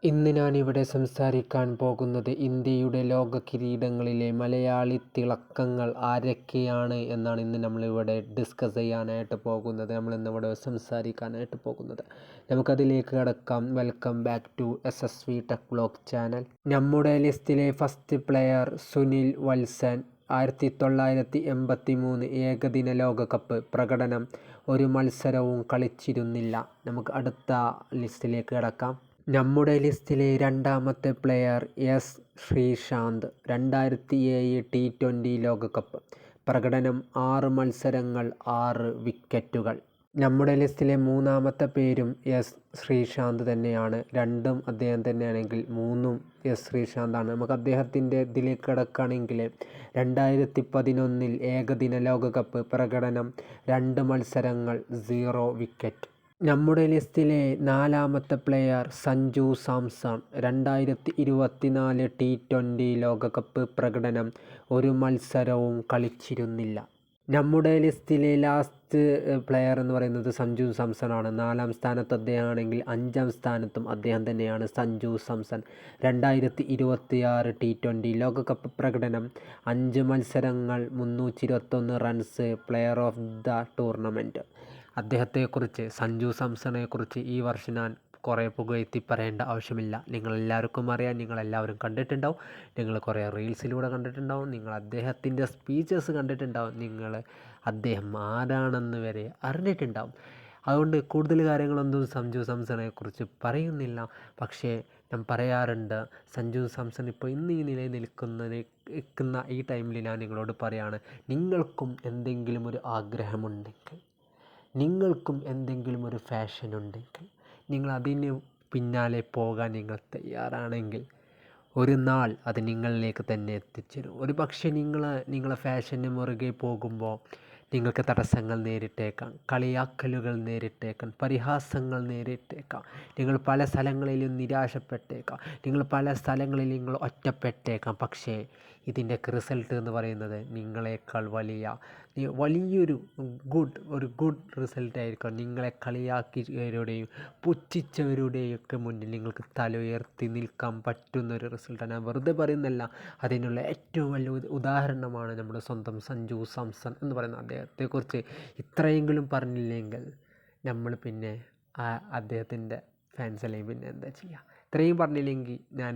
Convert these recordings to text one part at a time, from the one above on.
ഇന്ന് ഞാനിവിടെ സംസാരിക്കാൻ പോകുന്നത് ഇന്ത്യയുടെ ലോക കിരീടങ്ങളിലെ മലയാളി തിളക്കങ്ങൾ ആരൊക്കെയാണ് എന്നാണ് ഇന്ന് നമ്മളിവിടെ ഡിസ്കസ് ചെയ്യാനായിട്ട് പോകുന്നത്. നമ്മളിന്നിവിടെ സംസാരിക്കാനായിട്ട് പോകുന്നത്. നമുക്കതിലേക്ക് കടക്കാം. Welcome back to SSV tech vlog channel. നമ്മുടെ ലിസ്റ്റിലെ ഫസ്റ്റ് പ്ലെയർ സുനിൽ വത്സൻ. 1983 ഏകദിന ലോകകപ്പ് പ്രകടനം. ഒരു മത്സരവും കളിച്ചിരുന്നില്ല. നമുക്ക് അടുത്ത ലിസ്റ്റിലേക്ക് കടക്കാം. നമ്മുടെ ലിസ്റ്റിലെ രണ്ടാമത്തെ പ്ലെയർ ശ്രീശാന്ത്. 2007 T20 ലോകകപ്പ് പ്രകടനം. 6 മത്സരങ്ങൾ 6 വിക്കറ്റുകൾ. നമ്മുടെ ലിസ്റ്റിലെ മൂന്നാമത്തെ പേരും ശ്രീശാന്ത് തന്നെയാണ്. രണ്ടും അദ്ദേഹം തന്നെയാണെങ്കിൽ മൂന്നും ശ്രീശാന്താണ്. നമുക്ക് അദ്ദേഹത്തിൻ്റെ ഇതിലേക്ക് കിടക്കുകയാണെങ്കിൽ 2011 ഏകദിന ലോകകപ്പ് പ്രകടനം. 2 മത്സരങ്ങൾ 0 വിക്കറ്റ്. നമ്മുടെ ലിസ്റ്റിലെ നാലാമത്തെ പ്ലെയർ സഞ്ജു സാംസൺ. 2024 T20 ലോകകപ്പ് പ്രകടനം. 1 മത്സരവും കളിച്ചിരുന്നില്ല. നമ്മുടെ ലിസ്റ്റിലെ ലാസ്റ്റ് പ്ലെയർ എന്ന് പറയുന്നത് സഞ്ജു സാംസൺ ആണ്. 4ാം സ്ഥാനത്ത് അദ്ദേഹമാണെങ്കിൽ 5ാം സ്ഥാനത്തും അദ്ദേഹം തന്നെയാണ് സഞ്ജു സാംസൺ. 2026 T20 ലോകകപ്പ് പ്രകടനം. 5 മത്സരങ്ങൾ 321 runs. Player of the tournament. അദ്ദേഹത്തെക്കുറിച്ച്, സഞ്ജു സാംസണെക്കുറിച്ച് ഈ വർഷം ഞാൻ കുറേ പുകഴ്ത്തി പറയേണ്ട ആവശ്യമില്ല. നിങ്ങളെല്ലാവർക്കും അറിയാം, നിങ്ങളെല്ലാവരും കണ്ടിട്ടുണ്ടാവും. നിങ്ങൾ കുറേ റീൽസിലൂടെ കണ്ടിട്ടുണ്ടാവും. നിങ്ങൾ അദ്ദേഹത്തിൻ്റെ സ്പീച്ചസ് കണ്ടിട്ടുണ്ടാവും. നിങ്ങൾ അദ്ദേഹം ആരാണെന്ന് വരെ അറിഞ്ഞിട്ടുണ്ടാവും. അതുകൊണ്ട് കൂടുതൽ കാര്യങ്ങളൊന്നും സഞ്ജു സാംസണെക്കുറിച്ച് പറയുന്നില്ല. പക്ഷേ ഞാൻ പറയാറുണ്ട്, സഞ്ജു സാംസൺ ഇപ്പോൾ ഇന്ന് ഈ നിലയിൽ നിൽക്കുന്ന ഈ ടൈമിൽ ഞാൻ നിങ്ങളോട് പറയാണ്, നിങ്ങൾക്കും എന്തെങ്കിലും ഒരു ആഗ്രഹമുണ്ടെങ്കിൽ, നിങ്ങൾക്കും എന്തെങ്കിലും ഒരു ഫാഷൻ ഉണ്ടെങ്കിൽ, നിങ്ങൾ അതിന് പിന്നാലെ പോകാൻ നിങ്ങൾ തയ്യാറാണെങ്കിൽ ഒരു നാൾ അത് നിങ്ങളിലേക്ക് തന്നെ എത്തിച്ചേരും. ഒരു പക്ഷേ നിങ്ങളെ ഫാഷന് മുറുകെ പോകുമ്പോൾ നിങ്ങൾക്ക് തടസ്സങ്ങൾ നേരിട്ടേക്കാം, കളിയാക്കലുകൾ നേരിട്ടേക്കാം, പരിഹാസങ്ങൾ നേരിട്ടേക്കാം. നിങ്ങൾ പല സ്ഥലങ്ങളിലും നിരാശപ്പെട്ടേക്കാം, നിങ്ങൾ പല സ്ഥലങ്ങളിലും നിങ്ങൾ ഒറ്റപ്പെട്ടേക്കാം. പക്ഷേ ഇതിൻ്റെയൊക്കെ റിസൾട്ട് എന്ന് പറയുന്നത് നിങ്ങളെക്കാൾ വലിയൊരു ഗുഡ് റിസൾട്ടായിരിക്കും. നിങ്ങളെ കളിയാക്കിയവരുടെയും പുച്ഛിച്ചവരുടെയൊക്കെ മുന്നിൽ നിങ്ങൾക്ക് തല ഉയർത്തി നിൽക്കാൻ പറ്റുന്നൊരു റിസൾട്ടാണ്. ഞാൻ വെറുതെ പറയുന്നല്ല, അതിനുള്ള ഏറ്റവും വലിയ ഉദാഹരണമാണ് നമ്മുടെ സ്വന്തം സഞ്ജു സാംസൺ എന്ന് പറയുന്ന. അദ്ദേഹത്തെക്കുറിച്ച് ഇത്രയെങ്കിലും പറഞ്ഞില്ലെങ്കിൽ നമ്മൾ പിന്നെ അദ്ദേഹത്തിൻ്റെ ഫാൻസ് അല്ലെങ്കിൽ പിന്നെ എന്താ ചെയ്യുക? ഇത്രയും പറഞ്ഞില്ലെങ്കിൽ ഞാൻ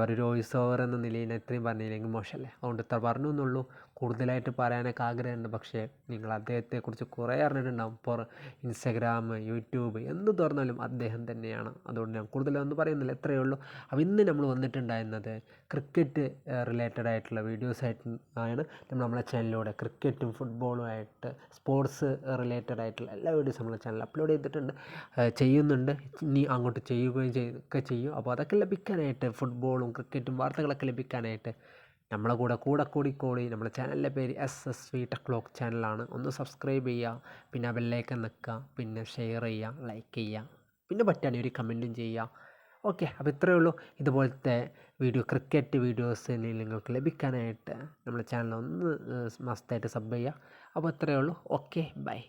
ഒരു വോയിസ് ഓവർ എന്ന നിലയിൽ ഇത്രയും പറഞ്ഞില്ലെങ്കിൽ മോശമല്ലേ? അതുകൊണ്ട് ഇത്ര പറഞ്ഞു എന്നുള്ളൂ. കൂടുതലായിട്ട് പറയാനൊക്കെ ആഗ്രഹമുണ്ട്. പക്ഷേ നിങ്ങൾ അദ്ദേഹത്തെക്കുറിച്ച് കുറേ അറിഞ്ഞിട്ടുണ്ടാകും. ഇൻസ്റ്റഗ്രാം, യൂട്യൂബ് എന്ത് തുറന്നാലും അദ്ദേഹം തന്നെയാണ്. അതുകൊണ്ട് ഞാൻ കൂടുതലൊന്നും പറയുന്നില്ല, ഇത്രയേ ഉള്ളൂ. അപ്പോൾ ഇന്ന് നമ്മൾ വന്നിട്ടുണ്ടായിരുന്നത് ക്രിക്കറ്റ് റിലേറ്റഡ് ആയിട്ടുള്ള വീഡിയോസായിട്ട് ആണ് നമ്മളെ ചാനലിലൂടെ. ക്രിക്കറ്റും ഫുട്ബോളുമായിട്ട് സ്പോർട്സ് റിലേറ്റഡ് ആയിട്ടുള്ള എല്ലാ വീഡിയോസും നമ്മളെ ചാനലിൽ അപ്ലോഡ് ചെയ്യുന്നുണ്ട്. ഇനി അങ്ങോട്ട് ചെയ്യുകയും ചെയ്യും. അപ്പോൾ അതൊക്കെ ലഭിക്കാനായിട്ട്, ഫുട്ബോളും ക്രിക്കറ്റും വാർത്തകളൊക്കെ ലഭിക്കാനായിട്ട് നമ്മളെ കൂടി നമ്മുടെ ചാനലിൻ്റെ പേര് SSV ടെക് വ്ലോഗ് ചാനലാണ്. ഒന്ന് സബ്സ്ക്രൈബ് ചെയ്യുക, പിന്നെ ബെല്ലൈക്കൺ നിൽക്കുക, പിന്നെ ഷെയർ ചെയ്യുക, ലൈക്ക് ചെയ്യുക, പിന്നെ പറ്റുകയാണെങ്കിൽ ഒരു കമൻറ്റും ചെയ്യുക. ഓക്കെ, അപ്പോൾ ഇത്രയേ ഉള്ളൂ. ഇതുപോലത്തെ ക്രിക്കറ്റ് വീഡിയോസ് നിങ്ങൾക്ക് ലഭിക്കാനായിട്ട് നമ്മുടെ ചാനൽ ഒന്ന് മസ്റ്റായിട്ട് സബ് ചെയ്യുക. അപ്പോൾ ഇത്രയേ ഉള്ളൂ. Okay, by.